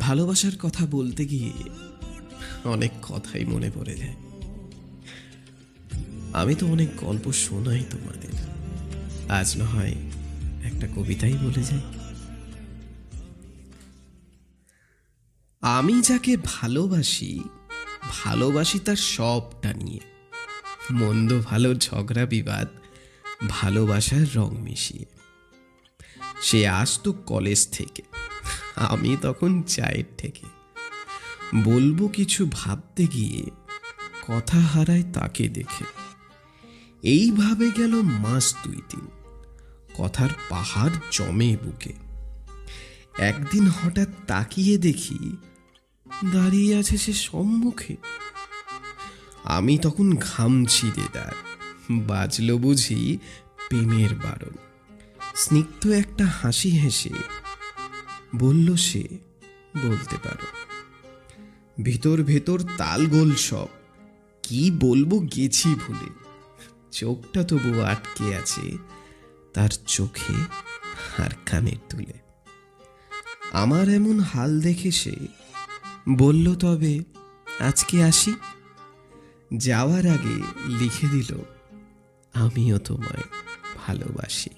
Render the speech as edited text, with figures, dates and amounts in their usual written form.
ভালোবাসার কথা বলতে গিয়ে অনেক কথাই মনে পড়ে যায়। আমি তো অনেক গল্প শোনাই তোমাদের, আজ না হয় একটা কবিতাই বলে যাই। আমি যাকে ভালোবাসি, ভালোবাসি তার সবটা নিয়ে, মন্দ ভালো ঝগড়া বিবাদ, ভালোবাসার রং মিশিয়ে। সে আসতো কলেজ থেকে, আমি তখন চায়ের থেকে। বলবো কিছু ভাবতে গিয়ে কথা হারায় তাকে দেখে। এইভাবে গেল মাস 2-3, কথার পাহাড় জমে বুকে। একদিন হঠাৎ তাকিয়ে দেখি দাঁড়িয়ে আছে সে সম্মুখে। আমি তখন ঘামছি দেদার, বাজলো বুঝি প্রেমের বারণ। স্নিগ্ধ একটা হাসি হেসে বলল সে, বলতে পারো। ভেতর ভেতর তালগোল সব, কি বলবো গেছি ভুলে। চোখটা তবু আটকে আছে তার চোখে আর কানের তুলে। আমার এমন হাল দেখে সে বলল, তবে আজকে আসি। যাওয়ার আগে লিখে দিল, আমিও তোমায় ভালোবাসি।